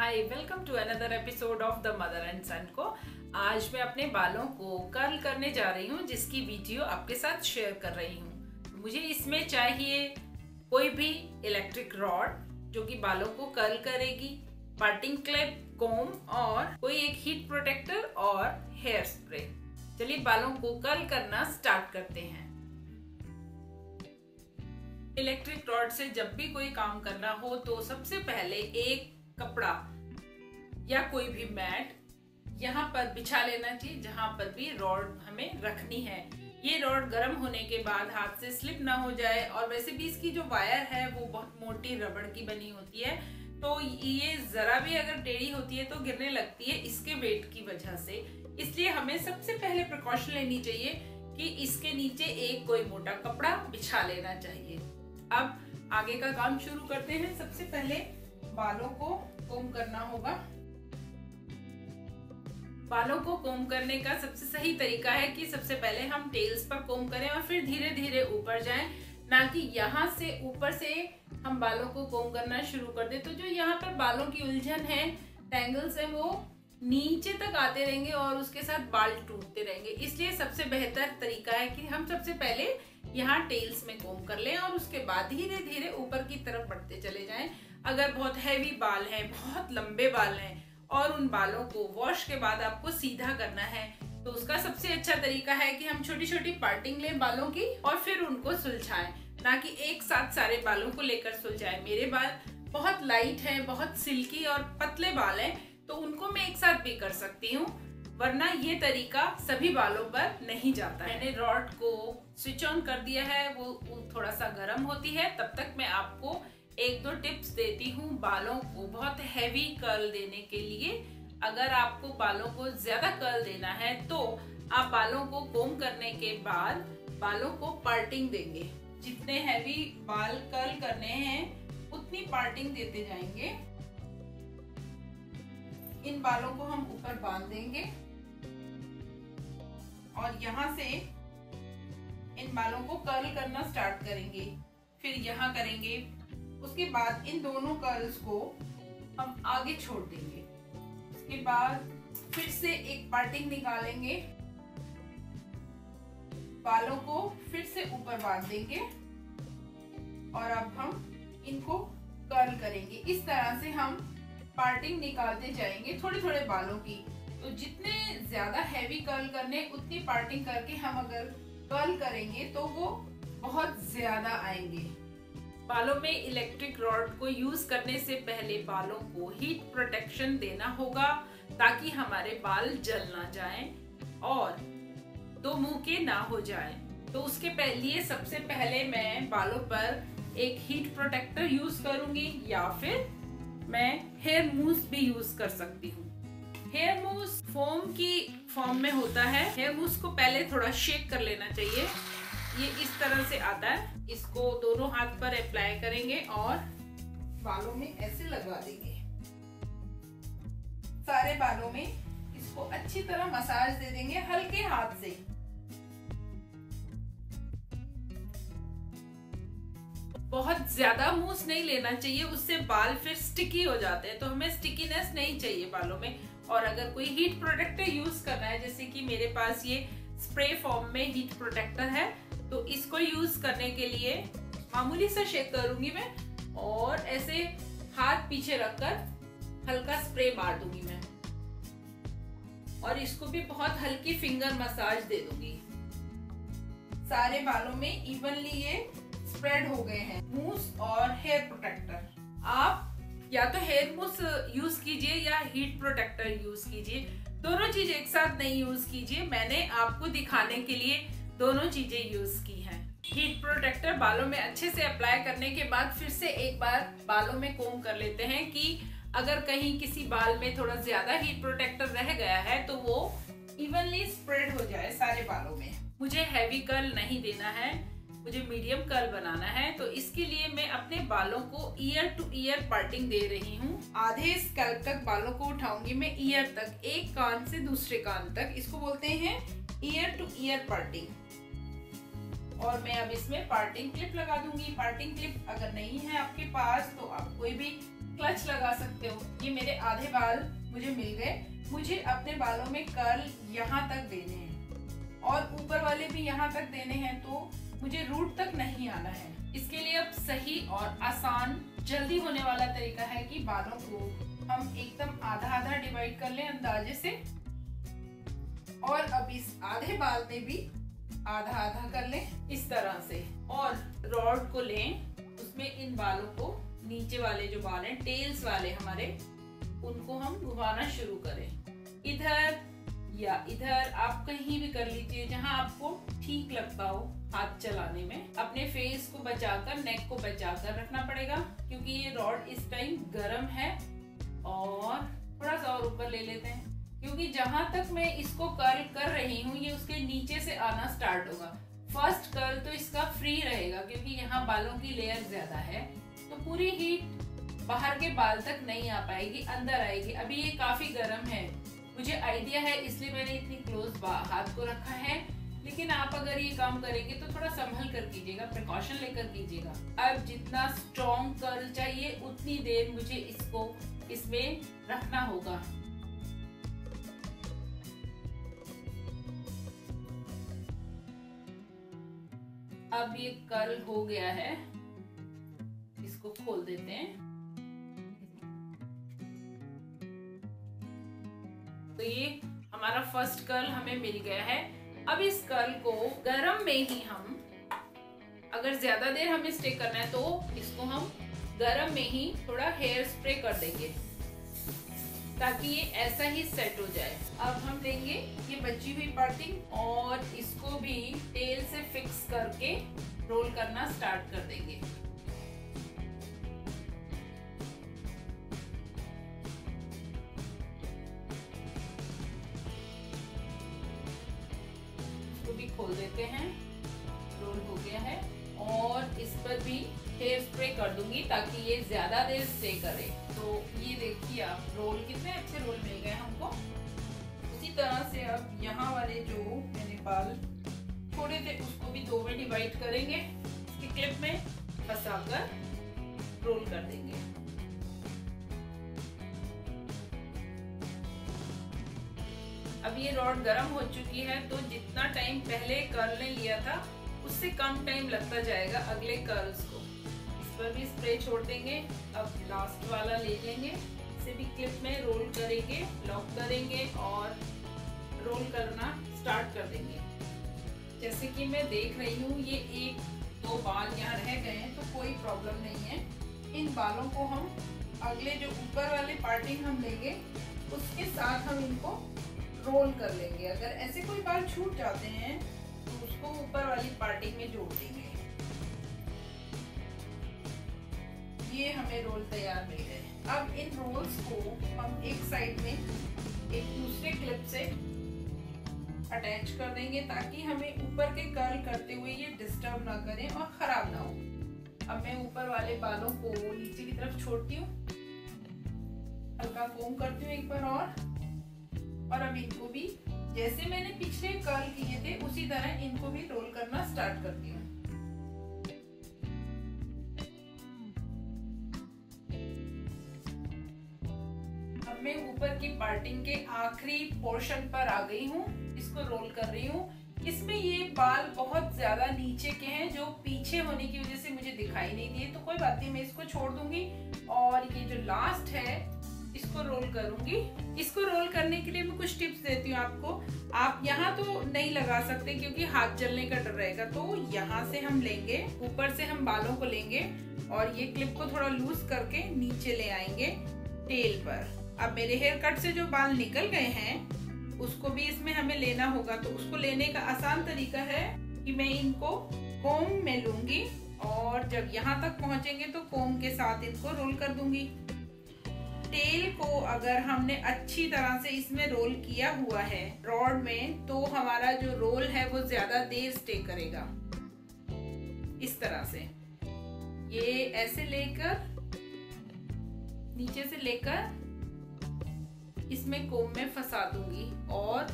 Hi welcome to another episode of the mother and son को। आज मैं अपने बालों को कर्ल करने जा रही हूँ, जिसकी वीडियो आपके साथ शेयर कर रही हूँ। मुझे इसमें चाहिए कोई भी इलेक्ट्रिक रॉड जो कि बालों को कर्ल करेगी, पार्टिंग क्लिप, कोम और कोई एक हीट प्रोटेक्टर और हेयर स्प्रे। चलिए बालों को कर्ल करना स्टार्ट करते हैं। इलेक्ट्रिक रॉड से जब भी कोई काम करना हो तो सबसे पहले एक कपड़ा या कोई भी मैट यहाँ पर बिछा लेना चाहिए, जहां पर भी रॉड हमें रखनी है। ये रॉड गर्म होने के बाद हाथ से स्लिप ना हो जाए, और वैसे भी इसकी जो वायर है वो बहुत मोटी रबड़ की बनी होती है, तो ये जरा भी अगर टेढ़ी होती है तो गिरने लगती है इसके वेट की वजह से। इसलिए हमें सबसे पहले प्रिकॉशन लेनी चाहिए कि इसके नीचे एक कोई मोटा कपड़ा बिछा लेना चाहिए। अब आगे का काम शुरू करते हैं। सबसे पहले बालों को कोम करना होगा। बालों को कोम करने का सबसे सही तरीका है कि सबसे पहले हम टेल्स पर कोम करें और फिर धीरे धीरे ऊपर जाएं, ना कि यहाँ से ऊपर से हम बालों को कोम करना शुरू कर दें। तो जो यहाँ पर बालों की उलझन है, टैंगल्स है, वो नीचे तक आते रहेंगे और उसके साथ बाल टूटते रहेंगे। इसलिए सबसे बेहतर तरीका है कि हम सबसे पहले यहाँ टेल्स में कोम कर लें और उसके बाद धीरे धीरे ऊपर की तरफ बढ़ते चले जाएं। अगर बहुत हैवी बाल हैं, बहुत लंबे बाल हैं और उन बालों को वॉश के बाद आपको सीधा करना है, तो उसका सबसे अच्छा तरीका है कि हम छोटी छोटी पार्टिंग लें बालों की और फिर उनको सुलझाएं, ना कि एक साथ सारे बालों को लेकर सुलझाएं। मेरे बाल बहुत लाइट हैं, बहुत सिल्की और पतले बाल हैं, तो उनको मैं एक साथ भी कर सकती हूँ, वरना ये तरीका सभी बालों पर नहीं जाता है। मैंने रॉड को स्विच ऑन कर दिया है, वो थोड़ा सा गर्म होती है। तब तक मैं आपको एक दो टिप्स देती हूँ बालों को बहुत हैवी कर्ल देने के लिए। अगर आपको बालों को ज्यादा कर्ल देना है तो आप बालों को कोम करने के बाद बालों को पार्टिंग देंगे। जितने हैवी बाल कर्ल करने हैं उतनी पार्टिंग देते जाएंगे। इन बालों को हम ऊपर बांध देंगे और यहाँ से इन बालों को कर्ल करना स्टार्ट करेंगे, फिर यहाँ करेंगे। उसके बाद इन दोनों कर्ल्स को हम आगे छोड़ देंगे। उसके बाद फिर से एक पार्टिंग निकालेंगे, बालों को फिर से ऊपर बांध देंगे और अब हम इनको कर्ल करेंगे। इस तरह से हम पार्टिंग निकालते जाएंगे थोड़े थोड़े बालों की। तो जितने ज्यादा हैवी कर्ल करने उतनी पार्टिंग करके हम अगर कर्ल करेंगे तो वो बहुत ज्यादा आएंगे। बालों में इलेक्ट्रिक रॉड को यूज करने से पहले बालों को हीट प्रोटेक्शन देना होगा, ताकि हमारे बाल जल ना जाएं और दो मुंह के ना हो जाएं। तो उसके लिए सबसे पहले मैं बालों पर एक हीट प्रोटेक्टर यूज करूंगी, या फिर मैं हेयर मूस भी यूज कर सकती हूँ। हेयर मूस फोम की फॉर्म में होता है। हेयर मूस को पहले थोड़ा शेक कर लेना चाहिए। ये इस तरह से आता है। इसको दोनों हाथ पर अप्लाई करेंगे और बालों में ऐसे लगा देंगे। सारे बालों में इसको अच्छी तरह मसाज दे देंगे हल्के हाथ से। बहुत ज्यादा मूस नहीं लेना चाहिए, उससे बाल फिर स्टिकी हो जाते हैं, तो हमें स्टिकीनेस नहीं चाहिए बालों में। और अगर कोई हीट प्रोटेक्टर यूज करना है, जैसे कि मेरे पास ये स्प्रे फॉर्म में हीट प्रोटेक्टर है, तो इसको यूज करने के लिए मामूली सा शेक करूंगी मैं और ऐसे हाथ पीछे रखकर हल्का स्प्रे मार दूंगी मैं, और इसको भी बहुत हल्की फिंगर मसाज दे दूंगी। सारे बालों में इवनली ये स्प्रेड हो गए हैं मूस और हेयर प्रोटेक्टर। आप या तो हेयर मूस यूज कीजिए या हीट प्रोटेक्टर यूज कीजिए, दोनों चीज एक साथ नहीं यूज कीजिए। मैंने आपको दिखाने के लिए दोनों चीजें यूज की हैं। हीट प्रोटेक्टर बालों में अच्छे से अप्लाई करने के बाद फिर से एक बार बालों में कोम कर लेते हैं कि अगर कहीं किसी बाल में थोड़ा ज्यादा हीट प्रोटेक्टर रह गया है तो वो इवनली स्प्रेड हो जाए सारे बालों में। मुझे हैवी कर्ल नहीं देना है, मुझे मीडियम कर्ल बनाना है, तो इसके लिए मैं अपने बालों को ईयर टू ईयर पार्टिंग दे रही हूँ। आधे स्कैल्प तक बालों को उठाऊंगी मैं, ईयर तक, एक कान से दूसरे कान तक। इसको बोलते हैं ईयर टू ईयर पार्टिंग। और मैं अब इसमें पार्टिंग क्लिप लगा दूंगी। पार्टिंग क्लिप अगर नहीं है आपके पास तो आप कोई भी क्लच लगा सकते हो। ये मेरे आधे बाल मुझे मिल गए। मुझे अपने बालों में कर्ल यहाँ तक देने हैं और ऊपर वाले भी यहाँ तक देने हैं, तो मुझे रूट तक नहीं आना है। इसके लिए अब सही और आसान जल्दी होने वाला तरीका है कि बालों को हम एकदम आधा आधा डिवाइड कर लें अंदाजे से, और अब इस आधे बाल में भी आधा आधा कर लें इस तरह से, और रॉड को लें, उसमें इन बालों को, नीचे वाले जो बाल हैं टेल्स वाले हमारे, उनको हम घुमाना शुरू करें। इधर या इधर आप कहीं भी कर लीजिए जहां आपको ठीक लगता हो हाथ चलाने में। अपने फेस को बचाकर, नेक को बचाकर रखना पड़ेगा क्योंकि ये रॉड इस टाइम गर्म है। और थोड़ा सा और ऊपर ले लेते हैं क्योंकि जहां तक मैं इसको कर्ल कर रही हूँ ये उसके नीचे से आना स्टार्ट होगा। फर्स्ट कर्ल तो इसका फ्री रहेगा क्योंकि यहाँ बालों की लेयर ज्यादा है, तो पूरी हीट बाहर के बाल तक नहीं आ पाएगी, अंदर आएगी। अभी ये काफी गर्म है, मुझे आइडिया है इसलिए मैंने इतनी क्लोज हाथ को रखा है, लेकिन आप अगर ये काम करेंगे तो थोड़ा संभल कर कीजिएगा, प्रिकॉशन लेकर कीजिएगा। अब जितना स्ट्रॉन्ग कर्ल चाहिए उतनी देर मुझे इसको इसमें रखना होगा। अब ये कर्ल हो गया है, इसको खोल देते हैं। तो ये हमारा फर्स्ट कर्ल हमें मिल गया है। अब इस कर्ल को गरम में ही हम, अगर ज्यादा देर हमें स्टे करना है तो इसको हम गरम में ही थोड़ा हेयर स्प्रे कर देंगे ताकि ये ऐसा ही सेट हो जाए। अब हम लेंगे ये बची हुई पार्टिंग और इसको भी तेल से फिक्स करके रोल करना स्टार्ट कर देंगे। इसको भी खोल देते हैं, रोल हो गया है, और इस पर भी हेयर स्प्रे कर दूंगी ताकि ये ज्यादा देर स्टे करे। तो ये देखिए आप, रोल कितने अच्छे रोल मिल गए हमको। उसी तरह से अब यहाँ वाले जो मैंने बाल छोड़े थे उसको भी दो में डिवाइड करेंगे, इसकी क्लिप में फंसाकर रोल कर देंगे। अब ये रॉड गर्म हो चुकी है, तो जितना टाइम पहले कर्ल ने लिया था उससे कम टाइम लगता जाएगा अगले कर्ल्स को। इस पर भी स्प्रे छोड़ देंगे। अब लास्ट वाला ले लेंगे, इसे भी क्लिप में रोल करेंगे, लॉक करेंगे और रोल करना स्टार्ट कर देंगे। जैसे कि मैं देख रही हूँ ये एक दो बाल यहाँ रह गए हैं, तो कोई प्रॉब्लम नहीं है। इन बालों को हम अगले जो ऊपर वाले पार्टिंग हम लेंगे उसके साथ हम इनको रोल कर लेंगे। अगर ऐसे कोई बाल छूट जाते हैं तो उसको ऊपर वाली पार्टिंग में जोड़ देंगे। ये हमें रोल तैयार मिल गए। अब इन रोल्स को हम एक साइड में एक दूसरे क्लिप से अटैच कर देंगे ताकि हमें ऊपर के कर्ल करते हुए ये डिस्टर्ब ना करें और खराब ना हो। अब मैं ऊपर वाले बालों को नीचे की तरफ छोड़ती हूँ, हल्का कोम करती हूँ एक बार और अब इनको भी जैसे मैंने पिछले कर्ल किए थे उसी तरह इनको भी रोल करना स्टार्ट करती हूँ। अब मैं ऊपर की पार्टिंग के आखिरी पोर्शन पर आ गई हूँ, इसको रोल कर रही हूँ। इसमें ये बाल बहुत ज्यादा नीचे के हैं जो पीछे होने की वजह से मुझे दिखाई नहीं दिए, तो कोई बात नहीं, मैं इसको छोड़ दूंगी और ये जो लास्ट है इसको रोल करूंगी। इसको रोल करने के लिए मैं कुछ टिप्स देती हूँ आपको। आप यहाँ तो नहीं लगा सकते क्योंकि हाथ जलने का डर रहेगा, तो यहाँ से हम लेंगे, ऊपर से हम बालों को लेंगे और ये क्लिप को थोड़ा लूज करके नीचे ले आएंगे टेल पर। अब मेरे हेयर कट से जो बाल निकल गए हैं उसको भी इसमें हमें लेना होगा, तो उसको लेने का आसान तरीका है कि मैं इनको कोम में लूंगी और जब यहाँ तक पहुंचेंगे तो कोम के साथ इनको रोल कर दूंगी। टेल को अगर हमने अच्छी तरह से इसमें रोल किया हुआ है रॉड में, तो हमारा जो रोल है वो ज्यादा देर स्टे करेगा। इस तरह से ये ऐसे लेकर नीचे से लेकर इसमें कोम में फंसा दूंगी और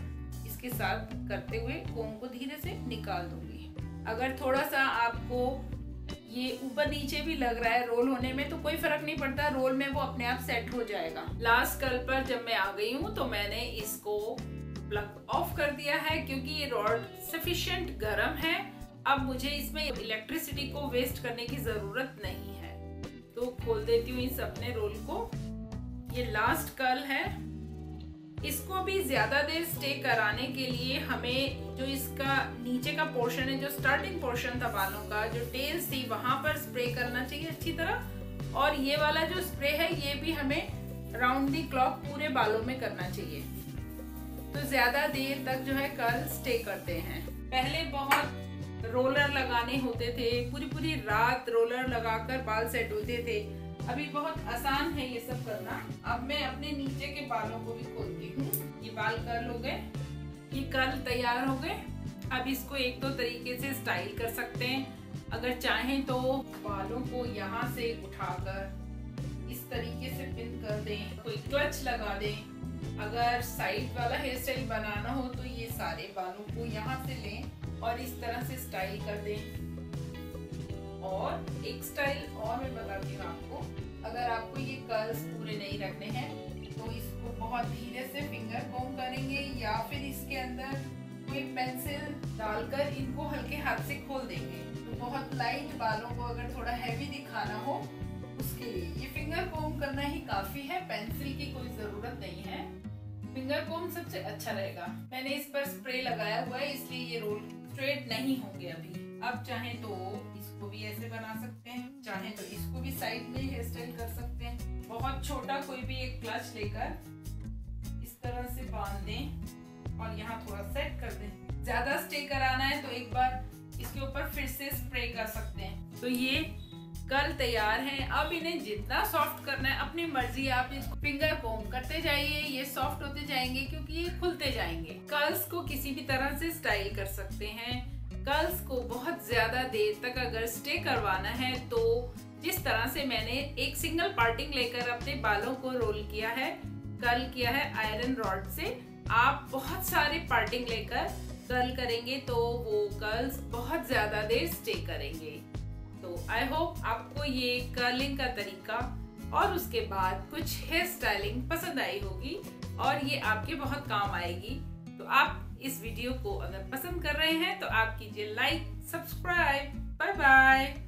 इसके साथ करते हुए कोम को धीरे से निकाल दूंगी। अगर थोड़ा सा आपको ये ऊपर नीचे भी लग रहा है रोल होने में, तो कोई फर्क नहीं पड़ता, रोल में वो अपने आप सेट हो जाएगा। लास्ट कर्ल पर जब मैं आ गई हूँ तो मैंने इसको प्लग ऑफ कर दिया है क्योंकि ये रॉड सफिशिएंट गर्म है। अब मुझे इसमें इलेक्ट्रिसिटी को वेस्ट करने की जरूरत नहीं है, तो खोल देती हूँ इस अपने रोल को। ये लास्ट कर्ल है, इसको भी ज्यादा देर स्टे कराने के लिए हमें जो इसका नीचे का पोर्शन है, जो स्टार्टिंग पोर्शन था बालों का, जो टेल्स थी, वहां पर स्प्रे करना चाहिए अच्छी तरह। और ये वाला जो स्प्रे है ये भी हमें राउंड दी क्लॉक पूरे बालों में करना चाहिए, तो ज्यादा देर तक जो है कर्ल स्टे करते हैं। पहले बहुत रोलर लगाने होते थे, पूरी पूरी रात रोलर लगाकर बाल सेट होते थे। अभी बहुत आसान है ये सब करना। अब मैं अपने नीचे के बालों को भी खोलती हूँ। ये बाल कर्ल हो गए, ये कर्ल तैयार हो गए। अब इसको एक दो तरीके से स्टाइल कर सकते हैं। अगर चाहें तो बालों को यहाँ से उठाकर इस तरीके से पिन कर दें, कोई क्लच लगा दें। अगर साइड वाला हेयर स्टाइल बनाना हो तो ये सारे बालों को यहाँ से लें और इस तरह से स्टाइल कर दें। और एक स्टाइल और मैं बताती हूँ आपको, अगर आपको ये कर्ल्स पूरे नहीं रखने हैं तो इसको बहुत धीरे से फिंगर कोम करेंगे या फिर इसके अंदर कोई पेंसिल डालकर इनको हल्के हाथ से खोल देंगे। तो बहुत लाइट बालों को अगर थोड़ा हैवी दिखाना हो उसके लिए ये फिंगर कोम करना ही काफी है, पेंसिल की कोई जरूरत नहीं है। फिंगर कोम सबसे अच्छा रहेगा। मैंने इस पर स्प्रे लगाया हुआ है इसलिए ये रोल स्ट्रेट नहीं होंगे अभी। अब चाहे तो इसको भी ऐसे बना सकते हैं, चाहे तो इसको भी साइड में हेयर स्टाइल कर सकते हैं। बहुत छोटा कोई भी एक क्लच लेकर इस तरह से बांध दें और यहाँ थोड़ा सेट कर दें। ज्यादा स्टे कराना है तो एक बार इसके ऊपर फिर से स्प्रे कर सकते हैं। तो ये कर्ल तैयार हैं। अब इन्हें जितना सॉफ्ट करना है अपनी मर्जी, आप इसको फिंगर कोम करते जाइए, ये सॉफ्ट होते जाएंगे क्योंकि ये खुलते जाएंगे। कर्ल्स को किसी भी तरह से स्टाइल कर सकते हैं। कर्ल्स को बहुत ज्यादा देर तक अगर स्टे करवाना है तो जिस तरह से मैंने एक सिंगल पार्टिंग लेकर अपने बालों को रोल किया है, कर्ल किया है आयरन रॉड से, आप बहुत सारे पार्टिंग लेकर कर्ल करेंगे तो वो कर्ल्स बहुत ज्यादा देर स्टे करेंगे। तो आई होप आपको ये कर्लिंग का तरीका और उसके बाद कुछ हेयर स्टाइलिंग पसंद आई होगी और ये आपके बहुत काम आएगी। तो आप इस वीडियो को अगर पसंद कर रहे हैं तो आप कीजिए लाइक, सब्सक्राइब। Bye bye.